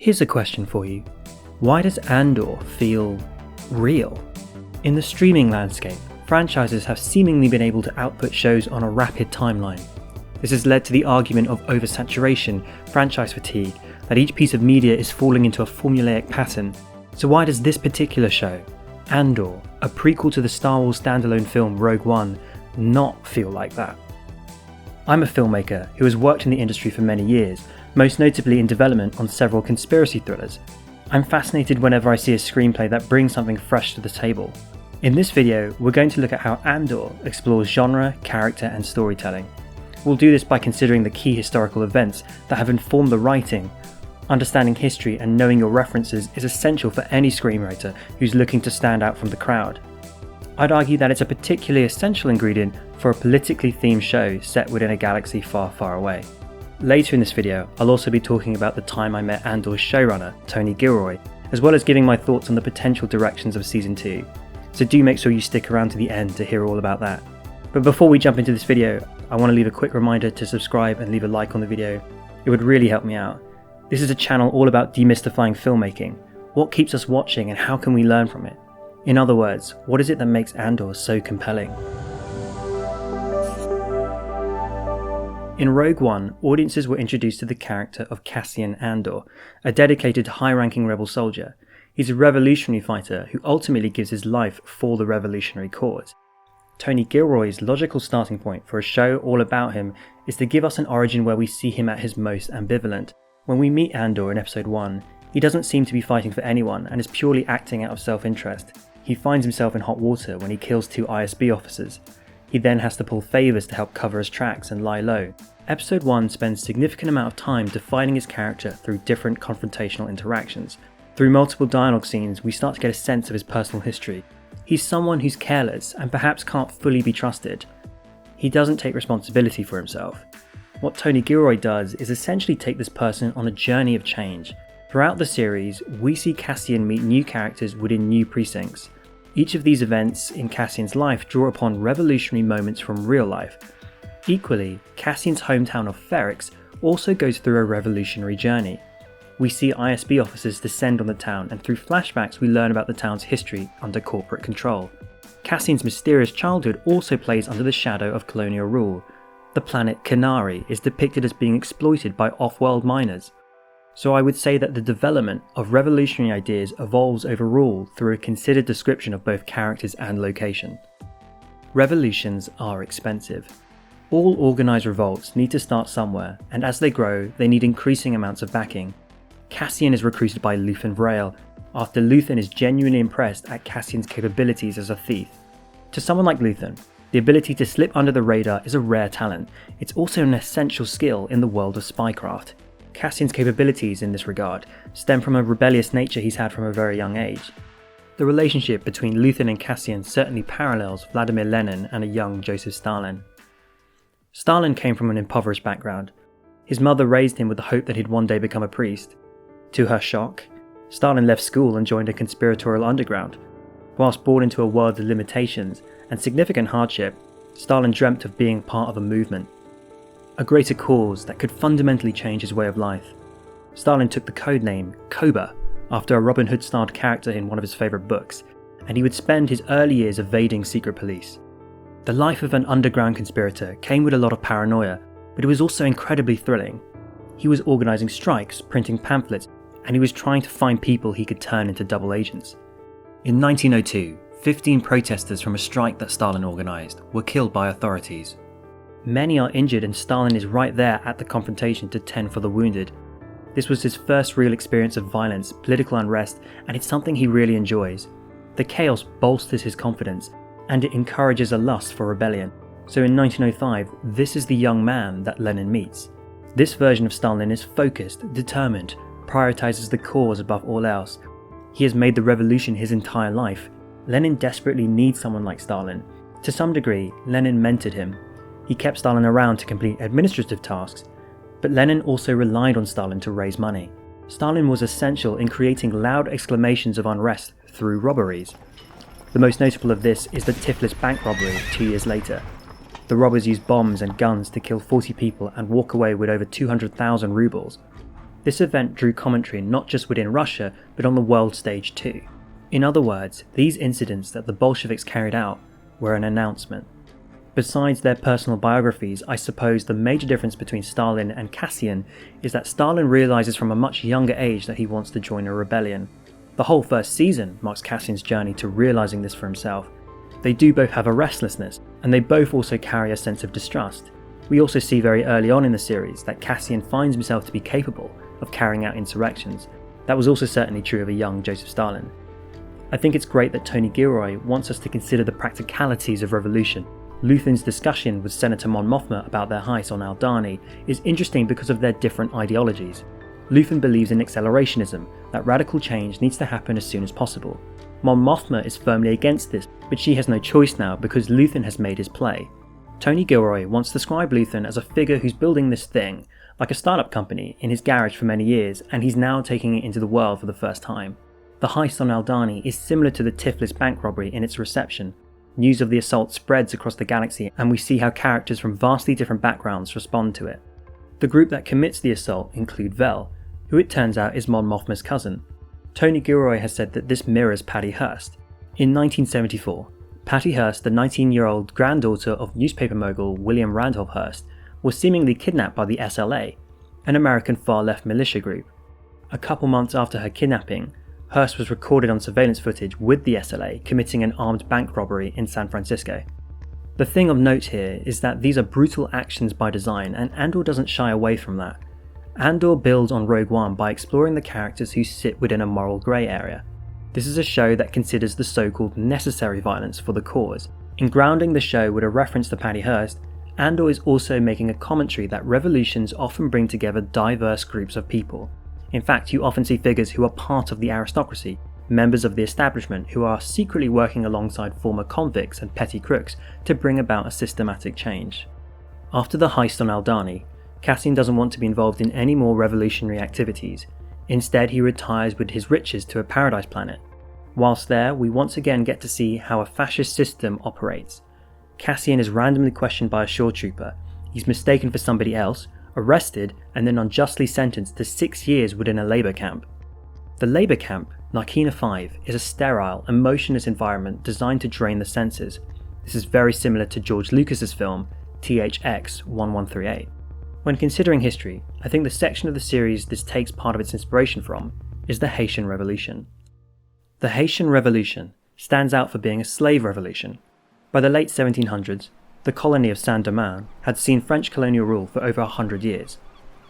Here's a question for you. Why does Andor feel real? In the streaming landscape, franchises have seemingly been able to output shows on a rapid timeline. This has led to the argument of oversaturation, franchise fatigue, that each piece of media is falling into a formulaic pattern. So why does this particular show, Andor, a prequel to the Star Wars standalone film Rogue One, not feel like that? I'm a filmmaker who has worked in the industry for many years, most notably in development on several conspiracy thrillers. I'm fascinated whenever I see a screenplay that brings something fresh to the table. In this video, we're going to look at how Andor explores genre, character, and storytelling. We'll do this by considering the key historical events that have informed the writing. Understanding history and knowing your references is essential for any screenwriter who's looking to stand out from the crowd. I'd argue that it's a particularly essential ingredient for a politically themed show set within a galaxy far, far away. Later in this video, I'll also be talking about the time I met Andor's showrunner, Tony Gilroy, as well as giving my thoughts on the potential directions of Season 2. So do make sure you stick around to the end to hear all about that. But before we jump into this video, I want to leave a quick reminder to subscribe and leave a like on the video. It would really help me out. This is a channel all about demystifying filmmaking. What keeps us watching and how can we learn from it? In other words, what is it that makes Andor so compelling? In Rogue One, audiences were introduced to the character of Cassian Andor, a dedicated high-ranking rebel soldier. He's a revolutionary fighter who ultimately gives his life for the revolutionary cause. Tony Gilroy's logical starting point for a show all about him is to give us an origin where we see him at his most ambivalent. When we meet Andor in Episode 1, he doesn't seem to be fighting for anyone and is purely acting out of self-interest. He finds himself in hot water when he kills 2 ISB officers. He then has to pull favours to help cover his tracks and lie low. Episode 1 spends a significant amount of time defining his character through different confrontational interactions. Through multiple dialogue scenes, we start to get a sense of his personal history. He's someone who's careless and perhaps can't fully be trusted. He doesn't take responsibility for himself. What Tony Gilroy does is essentially take this person on a journey of change. Throughout the series, we see Cassian meet new characters within new precincts. Each of these events in Cassian's life draw upon revolutionary moments from real life. Equally, Cassian's hometown of Ferrix also goes through a revolutionary journey. We see ISB officers descend on the town, and through flashbacks we learn about the town's history under corporate control. Cassian's mysterious childhood also plays under the shadow of colonial rule. The planet Canary is depicted as being exploited by off-world miners. So I would say that the development of revolutionary ideas evolves overall through a considered description of both characters and location. Revolutions are expensive. All organised revolts need to start somewhere, and as they grow, they need increasing amounts of backing. Cassian is recruited by Luthen Rael, after Luthen is genuinely impressed at Cassian's capabilities as a thief. To someone like Luthen, the ability to slip under the radar is a rare talent. It's also an essential skill in the world of spycraft. Cassian's capabilities in this regard stem from a rebellious nature he's had from a very young age. The relationship between Luthen and Cassian certainly parallels Vladimir Lenin and a young Joseph Stalin. Stalin came from an impoverished background. His mother raised him with the hope that he'd one day become a priest. To her shock, Stalin left school and joined a conspiratorial underground. Whilst born into a world of limitations and significant hardship, Stalin dreamt of being part of a movement. A greater cause that could fundamentally change his way of life. Stalin took the codename Koba after a Robin Hood-styled character in one of his favourite books, and he would spend his early years evading secret police. The life of an underground conspirator came with a lot of paranoia, but it was also incredibly thrilling. He was organising strikes, printing pamphlets, and he was trying to find people he could turn into double agents. In 1902, 15 protesters from a strike that Stalin organised were killed by authorities. Many are injured, and Stalin is right there at the confrontation to tend for the wounded. This was his first real experience of violence, political unrest, and it's something he really enjoys. The chaos bolsters his confidence, and it encourages a lust for rebellion. So in 1905, this is the young man that Lenin meets. This version of Stalin is focused, determined, prioritises the cause above all else. He has made the revolution his entire life. Lenin desperately needs someone like Stalin. To some degree, Lenin mentored him. He kept Stalin around to complete administrative tasks, but Lenin also relied on Stalin to raise money. Stalin was essential in creating loud exclamations of unrest through robberies. The most notable of this is the Tiflis bank robbery 2 years later. The robbers used bombs and guns to kill 40 people and walk away with over 200,000 rubles. This event drew commentary not just within Russia, but on the world stage too. In other words, these incidents that the Bolsheviks carried out were an announcement. Besides their personal biographies, I suppose the major difference between Stalin and Cassian is that Stalin realises from a much younger age that he wants to join a rebellion. The whole first season marks Cassian's journey to realising this for himself. They do both have a restlessness, and they both also carry a sense of distrust. We also see very early on in the series that Cassian finds himself to be capable of carrying out insurrections. That was also certainly true of a young Joseph Stalin. I think it's great that Tony Gilroy wants us to consider the practicalities of revolution. Luthen's discussion with Senator Mon Mothma about their heist on Aldhani is interesting because of their different ideologies. Luthen believes in accelerationism, that radical change needs to happen as soon as possible. Mon Mothma is firmly against this, but she has no choice now because Luthen has made his play. Tony Gilroy wants to describe Luthen as a figure who's building this thing, like a startup company, in his garage for many years, and he's now taking it into the world for the first time. The heist on Aldhani is similar to the Tiflis bank robbery in its reception. News of the assault spreads across the galaxy, and we see how characters from vastly different backgrounds respond to it. The group that commits the assault include Vel, who it turns out is Mon Mothma's cousin. Tony Gilroy has said that this mirrors Patty Hearst. In 1974, Patty Hearst, the 19-year-old granddaughter of newspaper mogul William Randolph Hearst, was seemingly kidnapped by the SLA, an American far-left militia group. A couple months after her kidnapping, Hearst was recorded on surveillance footage with the SLA committing an armed bank robbery in San Francisco. The thing of note here is that these are brutal actions by design, and Andor doesn't shy away from that. Andor builds on Rogue One by exploring the characters who sit within a moral grey area. This is a show that considers the so-called necessary violence for the cause. In grounding the show with a reference to Patty Hearst, Andor is also making a commentary that revolutions often bring together diverse groups of people. In fact, you often see figures who are part of the aristocracy, members of the establishment who are secretly working alongside former convicts and petty crooks to bring about a systematic change. After the heist on Aldhani, Cassian doesn't want to be involved in any more revolutionary activities. Instead, he retires with his riches to a paradise planet. Whilst there, we once again get to see how a fascist system operates. Cassian is randomly questioned by a shore trooper. He's mistaken for somebody else, arrested, and then unjustly sentenced to 6 years within a labour camp. The labour camp, Narkina 5, is a sterile, emotionless environment designed to drain the senses. This is very similar to George Lucas's film THX 1138. When considering history, I think the section of the series this takes part of its inspiration from is the Haitian Revolution. The Haitian Revolution stands out for being a slave revolution. By the late 1700s, the colony of Saint-Domingue had seen French colonial rule for over 100 years.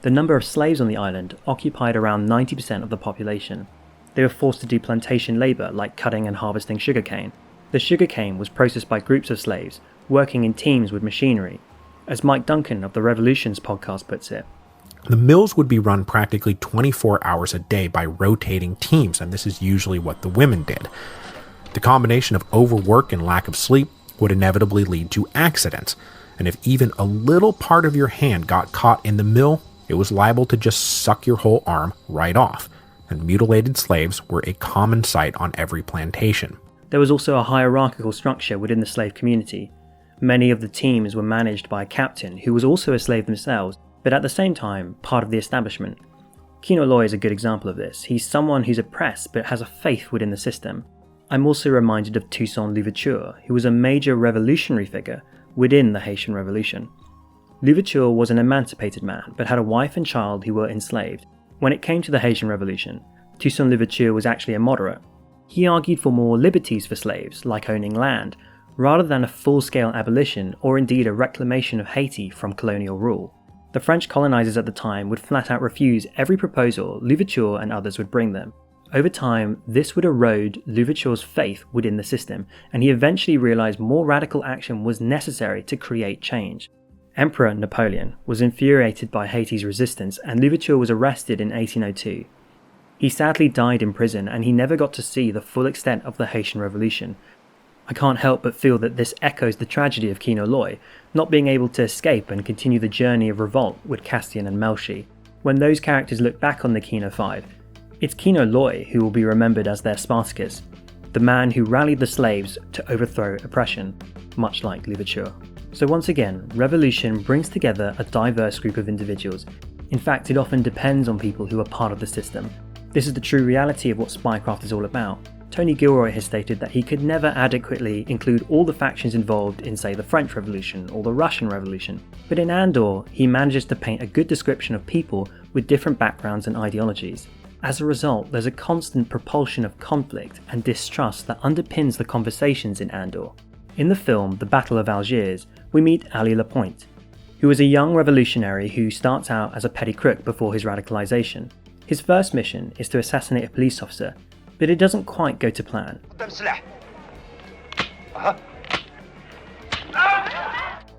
The number of slaves on the island occupied around 90% of the population. They were forced to do plantation labour like cutting and harvesting sugarcane. The sugarcane was processed by groups of slaves, working in teams with machinery. As Mike Duncan of the Revolutions podcast puts it, the mills would be run practically 24 hours a day by rotating teams, and this is usually what the women did. The combination of overwork and lack of sleep would inevitably lead to accidents, and if even a little part of your hand got caught in the mill, it was liable to just suck your whole arm right off, and mutilated slaves were a common sight on every plantation. There was also a hierarchical structure within the slave community. Many of the teams were managed by a captain who was also a slave themselves, but at the same time part of the establishment. Kino Loy is a good example of this. He's someone who's oppressed but has a faith within the system. I'm also reminded of Toussaint Louverture, who was a major revolutionary figure within the Haitian Revolution. Louverture was an emancipated man, but had a wife and child who were enslaved. When it came to the Haitian Revolution, Toussaint Louverture was actually a moderate. He argued for more liberties for slaves, like owning land, rather than a full-scale abolition or indeed a reclamation of Haiti from colonial rule. The French colonizers at the time would flat out refuse every proposal Louverture and others would bring them. Over time, this would erode Louverture's faith within the system, and he eventually realized more radical action was necessary to create change. Emperor Napoleon was infuriated by Haiti's resistance, and Louverture was arrested in 1802. He sadly died in prison, and he never got to see the full extent of the Haitian Revolution. I can't help but feel that this echoes the tragedy of Kino Loy, not being able to escape and continue the journey of revolt with Castian and Melshi. When those characters look back on the Kino 5, it's Kino Loy who will be remembered as their Spartacus, the man who rallied the slaves to overthrow oppression, much like Louverture. So once again, Revolution brings together a diverse group of individuals, In fact, it often depends on people who are part of the system. This is the true reality of what spycraft is all about. Tony Gilroy has stated that he could never adequately include all the factions involved in, say, the French Revolution or the Russian Revolution, but in Andor, he manages to paint a good description of people with different backgrounds and ideologies. As a result, there's a constant propulsion of conflict and distrust that underpins the conversations in Andor. In the film, The Battle of Algiers, we meet Ali Lapointe, who is a young revolutionary who starts out as a petty crook before his radicalization. His first mission is to assassinate a police officer, but it doesn't quite go to plan.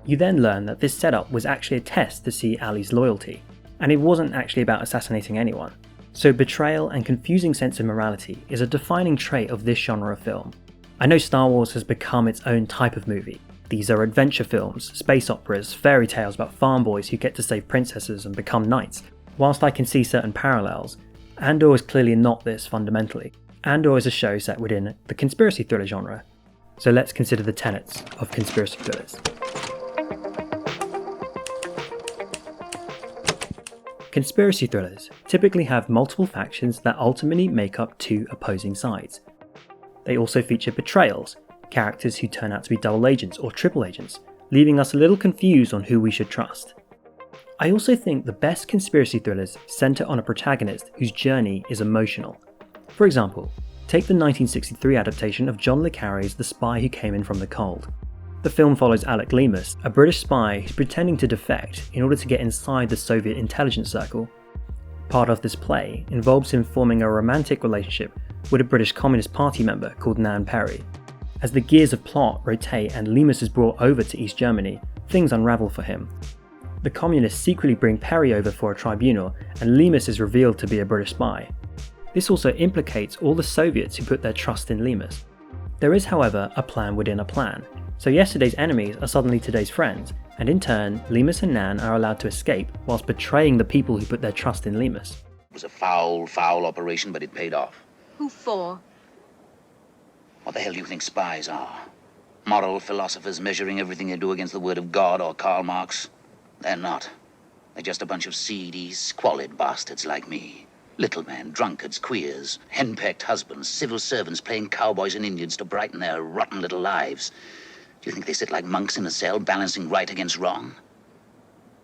You then learn that this setup was actually a test to see Ali's loyalty, and it wasn't actually about assassinating anyone. So betrayal and confusing sense of morality is a defining trait of this genre of film. I know Star Wars has become its own type of movie. These are adventure films, space operas, fairy tales about farm boys who get to save princesses and become knights. Whilst I can see certain parallels, Andor is clearly not this fundamentally. Andor is a show set within the conspiracy thriller genre. So let's consider the tenets of conspiracy thrillers. Conspiracy thrillers typically have multiple factions that ultimately make up two opposing sides. They also feature betrayals, characters who turn out to be double agents or triple agents, leaving us a little confused on who we should trust. I also think the best conspiracy thrillers centre on a protagonist whose journey is emotional. For example, take the 1963 adaptation of John le Carré's The Spy Who Came In From the Cold. The film follows Alec Leamas, a British spy who's pretending to defect in order to get inside the Soviet intelligence circle. Part of this play involves him forming a romantic relationship with a British Communist Party member called Nan Perry. As the gears of plot rotate and Leamas is brought over to East Germany, things unravel for him. The communists secretly bring Perry over for a tribunal, and Leamas is revealed to be a British spy. This also implicates all the Soviets who put their trust in Leamas. There is, however, a plan within a plan, so yesterday's enemies are suddenly today's friends, and in turn, Leamas and Nan are allowed to escape whilst betraying the people who put their trust in Leamas. It was a foul operation, but it paid off. Who for? What the hell do you think spies are? Moral philosophers measuring everything they do against the word of God or Karl Marx? They're not. They're just a bunch of seedy, squalid bastards like me. Little men, drunkards, queers, henpecked husbands, civil servants playing cowboys and Indians to brighten their rotten little lives. Do you think they sit like monks in a cell balancing right against wrong?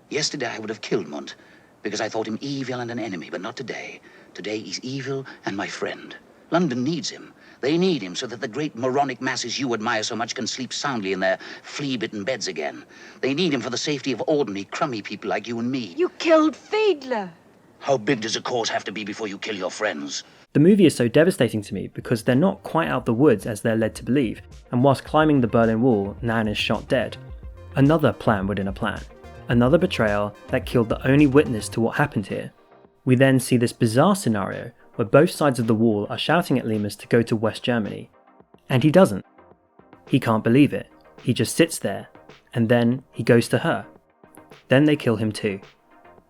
Yesterday I would have killed Munt because I thought him evil and an enemy, but not today. Today he's evil and my friend. London needs him. They need him so that the great moronic masses you admire so much can sleep soundly in their flea-bitten beds again. They need him for the safety of ordinary, crummy people like you and me. You killed Fiedler. How big does a cause have to be before you kill your friends? The movie is so devastating to me because they're not quite out the woods as they're led to believe, and whilst climbing the Berlin Wall, Nan is shot dead. Another plan within a plan. Another betrayal that killed the only witness to what happened here. We then see this bizarre scenario where both sides of the wall are shouting at Leamas to go to West Germany. And he doesn't. He can't believe it. He just sits there, and then he goes to her. Then they kill him too.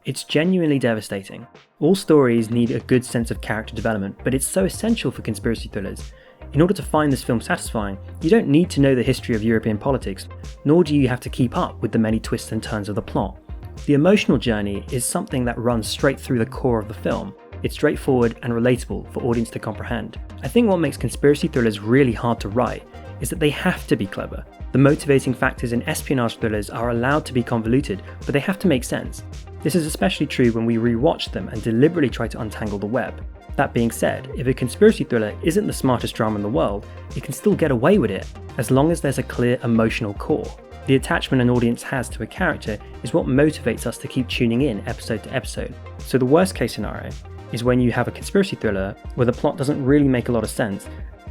It's genuinely devastating. All stories need a good sense of character development, but it's so essential for conspiracy thrillers. In order to find this film satisfying, you don't need to know the history of European politics, nor do you have to keep up with the many twists and turns of the plot. The emotional journey is something that runs straight through the core of the film. It's straightforward and relatable for audience to comprehend. I think what makes conspiracy thrillers really hard to write is that they have to be clever. The motivating factors in espionage thrillers are allowed to be convoluted, but they have to make sense. This is especially true when we rewatch them and deliberately try to untangle the web. That being said, if a conspiracy thriller isn't the smartest drama in the world, it can still get away with it, as long as there's a clear emotional core. The attachment an audience has to a character is what motivates us to keep tuning in episode to episode. So the worst case scenario is when you have a conspiracy thriller where the plot doesn't really make a lot of sense,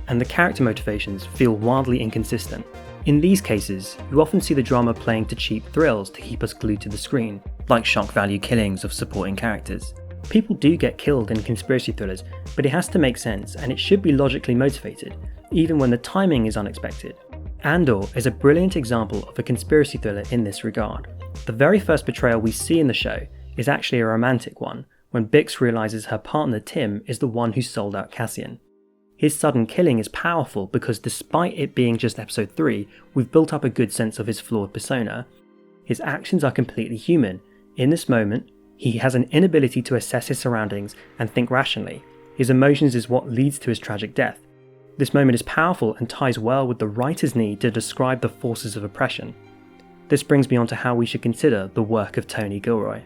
and the character motivations feel wildly inconsistent. In these cases, you often see the drama playing to cheap thrills to keep us glued to the screen, like shock value killings of supporting characters. People do get killed in conspiracy thrillers, but it has to make sense and it should be logically motivated, even when the timing is unexpected. Andor is a brilliant example of a conspiracy thriller in this regard. The very first betrayal we see in the show is actually a romantic one, when Bix realises her partner Tim is the one who sold out Cassian. His sudden killing is powerful because despite it being just episode 3, we've built up a good sense of his flawed persona. His actions are completely human. In this moment, He has an inability to assess his surroundings and think rationally. His emotions is what leads to his tragic death. This moment is powerful and ties well with the writer's need to describe the forces of oppression. This brings me on to how we should consider the work of Tony Gilroy.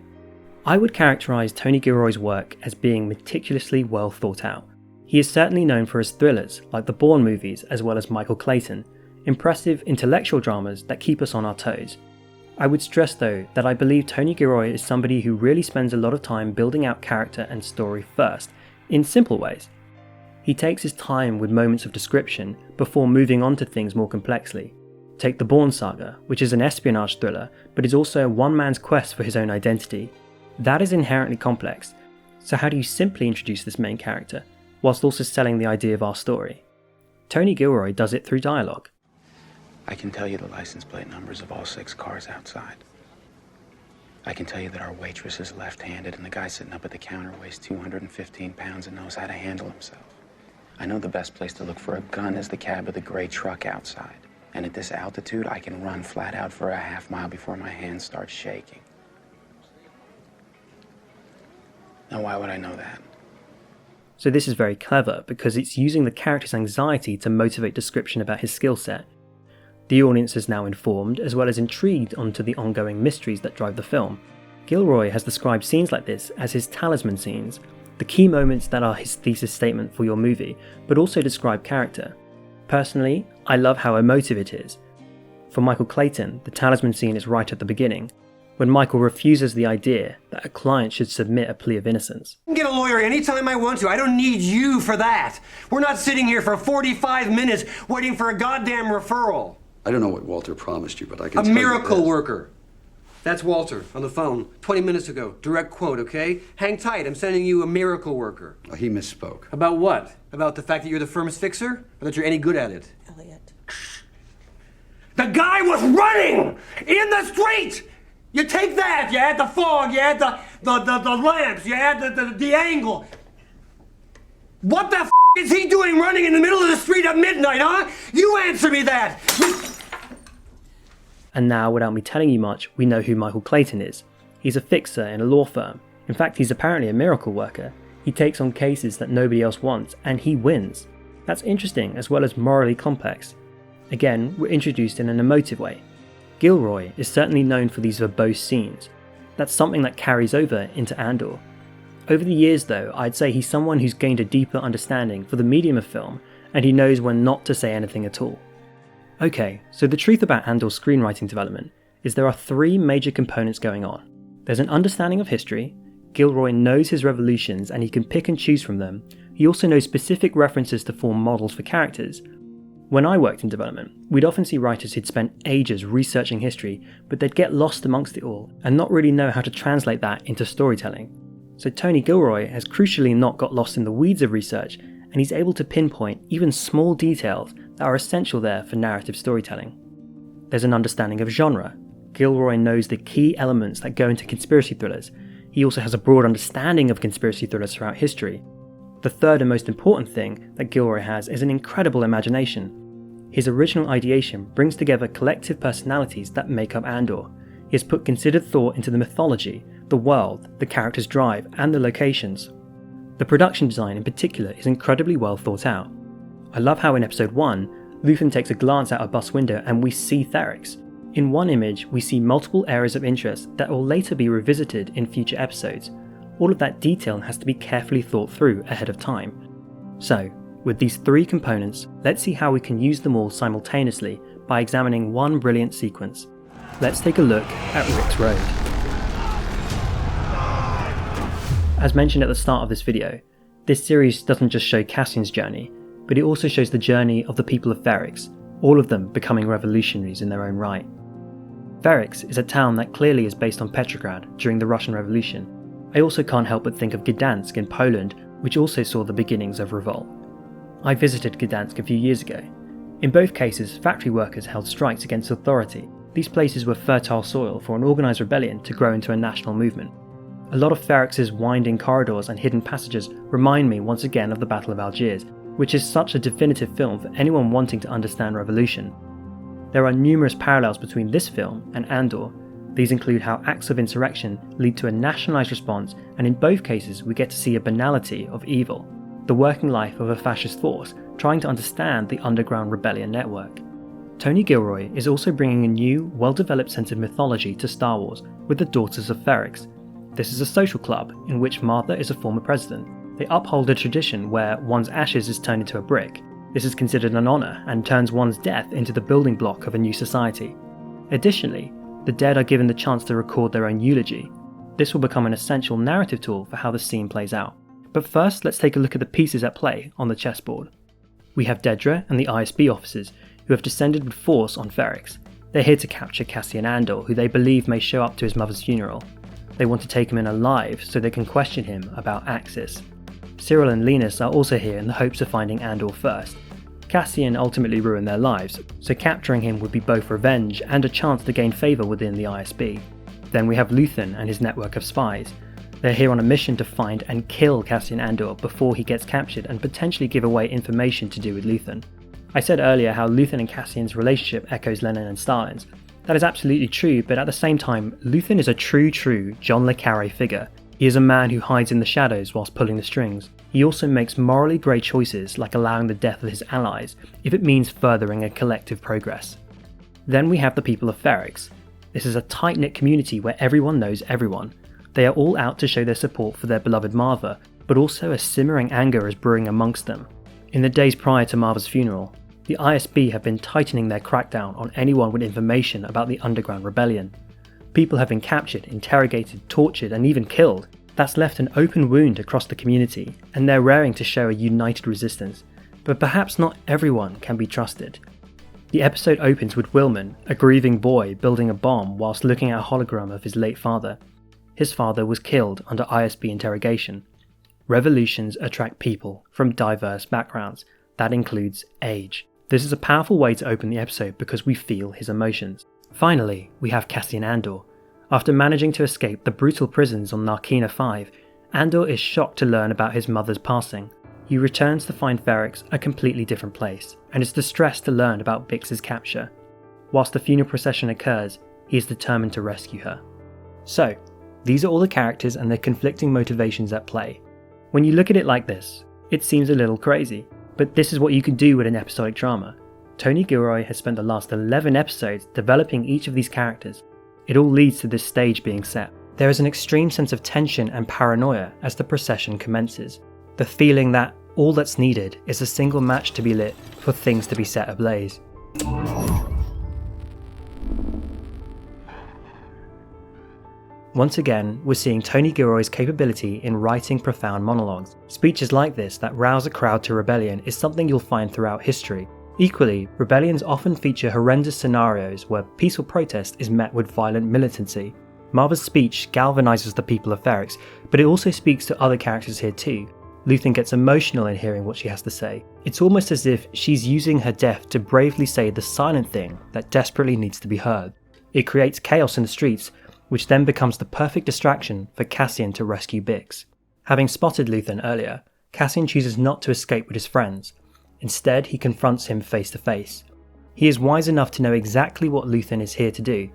I would characterise Tony Gilroy's work as being meticulously well thought out. He is certainly known for his thrillers, like the Bourne movies as well as Michael Clayton, impressive intellectual dramas that keep us on our toes. I would stress though that I believe Tony Gilroy is somebody who really spends a lot of time building out character and story first, in simple ways. He takes his time with moments of description before moving on to things more complexly. Take the Bourne saga, which is an espionage thriller, but is also one man's quest for his own identity. That is inherently complex, so how do you simply introduce this main character, whilst also selling the idea of our story? Tony Gilroy does it through dialogue. I can tell you the license plate numbers of all 6 cars outside. I can tell you that our waitress is left-handed and the guy sitting up at the counter weighs 215 pounds and knows how to handle himself. I know the best place to look for a gun is the cab of the gray truck outside. And at this altitude, I can run flat out for a half mile before my hands start shaking. Now, why would I know that? So this is very clever because it's using the character's anxiety to motivate description about his skill set. The audience is now informed as well as intrigued onto the ongoing mysteries that drive the film. Gilroy has described scenes like this as his talisman scenes, the key moments that are his thesis statement for your movie, but also describe character. Personally, I love how emotive it is. For Michael Clayton, the talisman scene is right at the beginning, when Michael refuses the idea that a client should submit a plea of innocence. I can get a lawyer anytime I want to. I don't need you for that. We're not sitting here for 45 minutes waiting for a goddamn referral. I don't know what Walter promised you, but I can A tell you miracle this. worker. That's Walter on the phone 20 minutes ago. Direct quote, okay? Hang tight. I'm sending you a miracle worker. Oh, he misspoke. About what? About the fact that you're the firm's fixer? Or that you're any good at it? Elliot. The guy was running in the street! You take that, you add the fog, you add the lamps, you add the angle. What the f*** is he doing running in the middle of the street at midnight, huh? You answer me that! And now, without me telling you much, we know who Michael Clayton is. He's a fixer in a law firm. In fact, he's apparently a miracle worker. He takes on cases that nobody else wants, and he wins. That's interesting, as well as morally complex. Again, we're introduced in an emotive way. Gilroy is certainly known for these verbose scenes. That's something that carries over into Andor. Over the years though, I'd say he's someone who's gained a deeper understanding for the medium of film, and he knows when not to say anything at all. Okay, so the truth about Andor's screenwriting development is there are 3 major components going on. There's an understanding of history. Gilroy knows his revolutions and he can pick and choose from them. He also knows specific references to form models for characters. When I worked in development, we'd often see writers who'd spent ages researching history, but they'd get lost amongst it all and not really know how to translate that into storytelling. So Tony Gilroy has crucially not got lost in the weeds of research, and he's able to pinpoint even small details that are essential there for narrative storytelling. There's an understanding of genre. Gilroy knows the key elements that go into conspiracy thrillers. He also has a broad understanding of conspiracy thrillers throughout history. The third and most important thing that Gilroy has is an incredible imagination. His original ideation brings together collective personalities that make up Andor. He has put considered thought into the mythology, the world, the character's drive, and the locations. The production design in particular is incredibly well thought out. I love how in episode 1, Luthen takes a glance out a bus window and we see Therix. In one image, we see multiple areas of interest that will later be revisited in future episodes. All of that detail has to be carefully thought through ahead of time. So, with these 3 components, let's see how we can use them all simultaneously by examining one brilliant sequence. Let's take a look at Rick's Road. As mentioned at the start of this video, this series doesn't just show Cassian's journey, but it also shows the journey of the people of Therix, all of them becoming revolutionaries in their own right. Therix is a town that clearly is based on Petrograd during the Russian Revolution. I also can't help but think of Gdansk in Poland, which also saw the beginnings of revolt. I visited Gdansk a few years ago. In both cases, factory workers held strikes against authority. These places were fertile soil for an organised rebellion to grow into a national movement. A lot of Therix's winding corridors and hidden passages remind me once again of the Battle of Algiers, which is such a definitive film for anyone wanting to understand revolution. There are numerous parallels between this film and Andor. These include how acts of insurrection lead to a nationalised response, and in both cases we get to see a banality of evil, the working life of a fascist force trying to understand the underground rebellion network. Tony Gilroy is also bringing a new, well-developed sense of mythology to Star Wars with the Daughters of Ferrix. This is a social club in which Martha is a former president. They uphold a tradition where one's ashes is turned into a brick. This is considered an honour and turns one's death into the building block of a new society. Additionally, the dead are given the chance to record their own eulogy. This will become an essential narrative tool for how the scene plays out. But first, let's take a look at the pieces at play on the chessboard. We have Dedra and the ISB officers, who have descended with force on Ferrix. They're here to capture Cassian Andor, who they believe may show up to his mother's funeral. They want to take him in alive so they can question him about Axis. Cyril and Linus are also here in the hopes of finding Andor first. Cassian ultimately ruined their lives, so capturing him would be both revenge and a chance to gain favour within the ISB. Then we have Luthen and his network of spies. They're here on a mission to find and kill Cassian Andor before he gets captured and potentially give away information to do with Luthen. I said earlier how Luthen and Cassian's relationship echoes Lenin and Stalin's. That is absolutely true, but at the same time, Luthen is a true John le Carré figure. He is a man who hides in the shadows whilst pulling the strings. He also makes morally grey choices like allowing the death of his allies if it means furthering a collective progress. Then we have the people of Ferrix. This is a tight-knit community where everyone knows everyone. They are all out to show their support for their beloved Marva, but also a simmering anger is brewing amongst them. In the days prior to Marva's funeral, the ISB have been tightening their crackdown on anyone with information about the underground rebellion. People have been captured, interrogated, tortured, and even killed. That's left an open wound across the community, and they're raring to show a united resistance. But perhaps not everyone can be trusted. The episode opens with Wilman, a grieving boy, building a bomb whilst looking at a hologram of his late father. His father was killed under ISB interrogation. Revolutions attract people from diverse backgrounds. That includes age. This is a powerful way to open the episode because we feel his emotions. Finally, we have Cassian Andor. After managing to escape the brutal prisons on Narkina 5, Andor is shocked to learn about his mother's passing. He returns to find Ferrix a completely different place, and is distressed to learn about Bix's capture. Whilst the funeral procession occurs, he is determined to rescue her. So, these are all the characters and their conflicting motivations at play. When you look at it like this, it seems a little crazy, but this is what you can do with an episodic drama. Tony Gilroy has spent the last 11 episodes developing each of these characters. It all leads to this stage being set. There is an extreme sense of tension and paranoia as the procession commences. The feeling that all that's needed is a single match to be lit for things to be set ablaze. Once again, we're seeing Tony Gilroy's capability in writing profound monologues. Speeches like this that rouse a crowd to rebellion is something you'll find throughout history. Equally, rebellions often feature horrendous scenarios where peaceful protest is met with violent militancy. Marva's speech galvanizes the people of Ferrix, but it also speaks to other characters here too. Luthen gets emotional in hearing what she has to say. It's almost as if she's using her death to bravely say the silent thing that desperately needs to be heard. It creates chaos in the streets, which then becomes the perfect distraction for Cassian to rescue Bix. Having spotted Luthen earlier, Cassian chooses not to escape with his friends. Instead, he confronts him face to face. He is wise enough to know exactly what Luthen is here to do.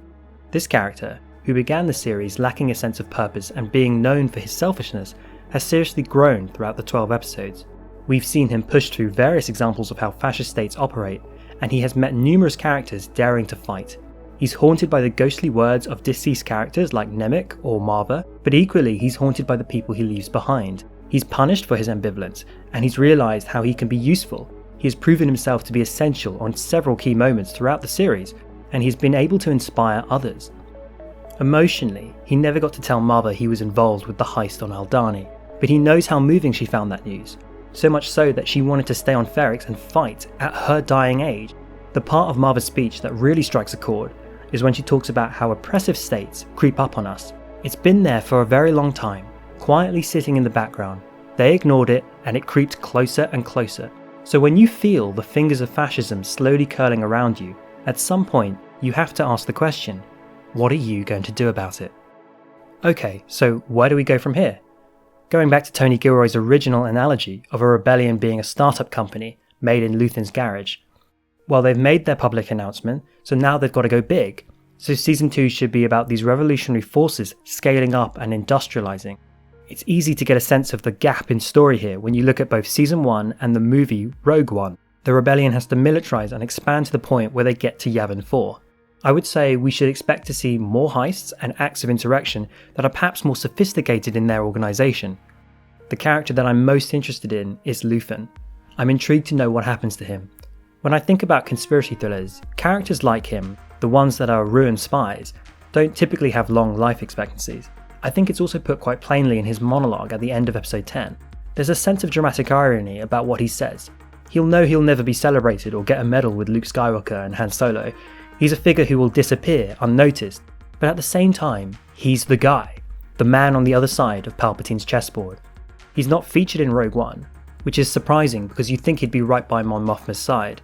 This character, who began the series lacking a sense of purpose and being known for his selfishness, has seriously grown throughout the 12 episodes. We've seen him push through various examples of how fascist states operate, and he has met numerous characters daring to fight. He's haunted by the ghostly words of deceased characters like Nemik or Marva, but equally he's haunted by the people he leaves behind. He's punished for his ambivalence, and he's realised how he can be useful. He has proven himself to be essential on several key moments throughout the series, and he's been able to inspire others. Emotionally, he never got to tell Marva he was involved with the heist on Aldhani, but he knows how moving she found that news, so much so that she wanted to stay on Ferrix and fight at her dying age. The part of Marva's speech that really strikes a chord is when she talks about how oppressive states creep up on us. It's been there for a very long time, quietly sitting in the background. They ignored it and it creeped closer and closer. So when you feel the fingers of fascism slowly curling around you, at some point you have to ask the question, what are you going to do about it? Okay, so where do we go from here? Going back to Tony Gilroy's original analogy of a rebellion being a startup company made in Luthen's garage. Well, they've made their public announcement, so now they've got to go big. So season 2 should be about these revolutionary forces scaling up and industrializing. It's easy to get a sense of the gap in story here when you look at both season 1 and the movie Rogue One. The rebellion has to militarize and expand to the point where they get to Yavin 4. I would say we should expect to see more heists and acts of insurrection that are perhaps more sophisticated in their organisation. The character that I'm most interested in is Luthen. I'm intrigued to know what happens to him. When I think about conspiracy thrillers, characters like him, the ones that are ruined spies, don't typically have long life expectancies. I think it's also put quite plainly in his monologue at the end of episode 10. There's a sense of dramatic irony about what he says. He'll know he'll never be celebrated or get a medal with Luke Skywalker and Han Solo. He's a figure who will disappear unnoticed, but at the same time, he's the guy, the man on the other side of Palpatine's chessboard. He's not featured in Rogue One, which is surprising because you'd think he'd be right by Mon Mothma's side.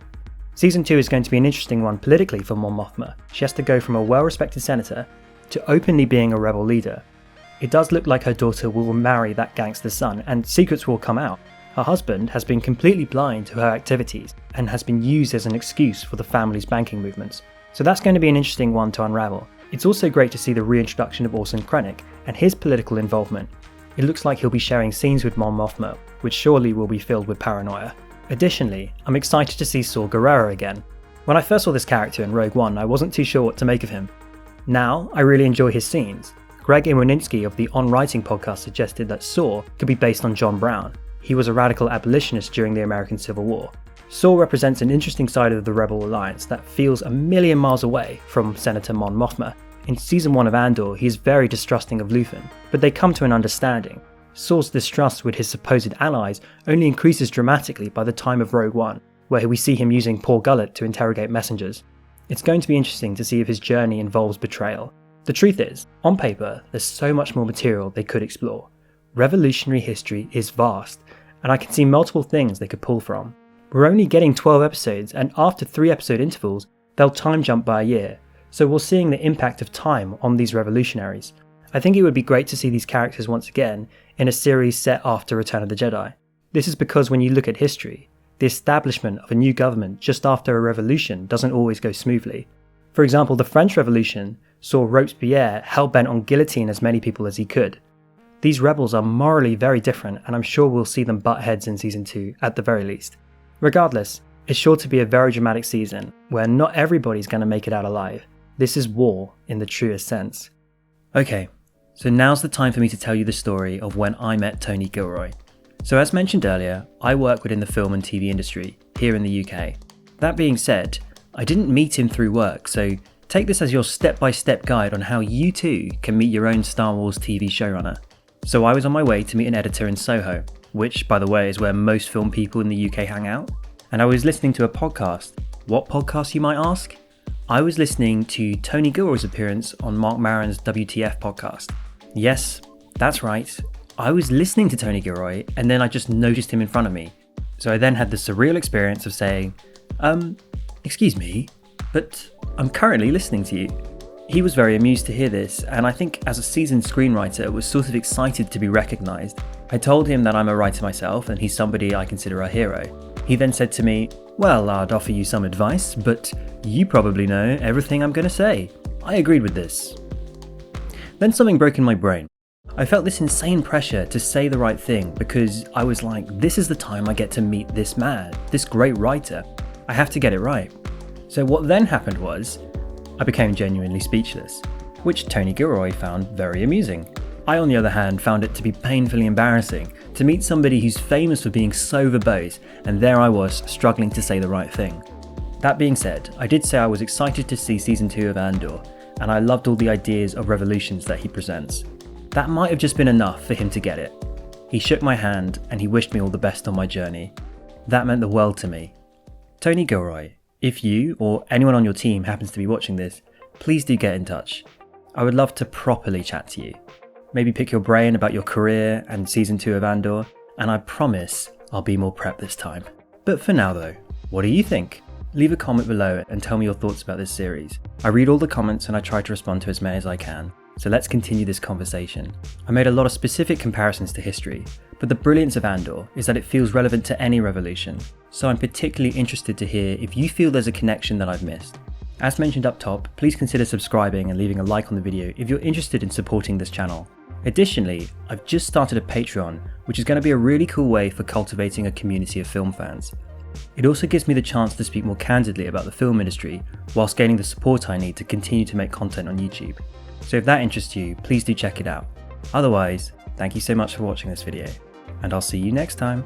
Season 2 is going to be an interesting one politically for Mon Mothma. She has to go from a well-respected senator to openly being a rebel leader. It does look like her daughter will marry that gangster's son, and secrets will come out. Her husband has been completely blind to her activities and has been used as an excuse for the family's banking movements. So that's going to be an interesting one to unravel. It's also great to see the reintroduction of Orson Krennic and his political involvement. It looks like he'll be sharing scenes with Mon Mothma, which surely will be filled with paranoia. Additionally, I'm excited to see Saw Gerrera again. When I first saw this character in Rogue One, I wasn't too sure what to make of him. Now, I really enjoy his scenes. Greg Iwaninsky of the On Writing podcast suggested that Saw could be based on John Brown. He was a radical abolitionist during the American Civil War. Saw represents an interesting side of the Rebel Alliance that feels a million miles away from Senator Mon Mothma. In season 1 of Andor, he is very distrusting of Luthen, but they come to an understanding. Saw's distrust with his supposed allies only increases dramatically by the time of Rogue One, where we see him using Paul Gullet to interrogate messengers. It's going to be interesting to see if his journey involves betrayal. The truth is, on paper, there's so much more material they could explore. Revolutionary history is vast, and I can see multiple things they could pull from. We're only getting 12 episodes, and after 3 episode intervals, they'll time jump by a year, so we're seeing the impact of time on these revolutionaries. I think it would be great to see these characters once again in a series set after Return of the Jedi. This is because when you look at history, the establishment of a new government just after a revolution doesn't always go smoothly. For example, the French Revolution saw Robespierre hell-bent on guillotine as many people as he could. These rebels are morally very different, and I'm sure we'll see them butt heads in season 2 at the very least. Regardless, it's sure to be a very dramatic season where not everybody's going to make it out alive. This is war in the truest sense. Okay, so now's the time for me to tell you the story of when I met Tony Gilroy. So as mentioned earlier, I work within the film and TV industry here in the UK. That being said, I didn't meet him through work, so take this as your step-by-step guide on how you too can meet your own Star Wars TV showrunner. So I was on my way to meet an editor in Soho, which, by the way, is where most film people in the UK hang out, and I was listening to a podcast. What podcast, you might ask? I was listening to Tony Gilroy's appearance on Mark Maron's WTF podcast. Yes, that's right. I was listening to Tony Gilroy, and then I just noticed him in front of me. So I then had the surreal experience of saying, excuse me, but I'm currently listening to you. He was very amused to hear this, and I think as a seasoned screenwriter was sort of excited to be recognised. I told him that I'm a writer myself and he's somebody I consider a hero. He then said to me, well, I'd offer you some advice, but you probably know everything I'm going to say. I agreed with this. Then something broke in my brain. I felt this insane pressure to say the right thing because I was like, this is the time I get to meet this man, this great writer. I have to get it right. So what then happened was, I became genuinely speechless, which Tony Gilroy found very amusing. I, on the other hand, found it to be painfully embarrassing to meet somebody who's famous for being so verbose, and there I was struggling to say the right thing. That being said, I did say I was excited to see season 2 of Andor, and I loved all the ideas of revolutions that he presents. That might have just been enough for him to get it. He shook my hand and he wished me all the best on my journey. That meant the world to me. Tony Gilroy, if you or anyone on your team happens to be watching this, please do get in touch. I would love to properly chat to you. Maybe pick your brain about your career and season 2 of Andor, and I promise I'll be more prepped this time. But for now though, what do you think? Leave a comment below and tell me your thoughts about this series. I read all the comments and I try to respond to as many as I can. So let's continue this conversation. I made a lot of specific comparisons to history, but the brilliance of Andor is that it feels relevant to any revolution. So I'm particularly interested to hear if you feel there's a connection that I've missed. As mentioned up top, please consider subscribing and leaving a like on the video if you're interested in supporting this channel. Additionally, I've just started a Patreon, which is going to be a really cool way for cultivating a community of film fans. It also gives me the chance to speak more candidly about the film industry, whilst gaining the support I need to continue to make content on YouTube. So if that interests you, please do check it out. Otherwise, thank you so much for watching this video, and I'll see you next time.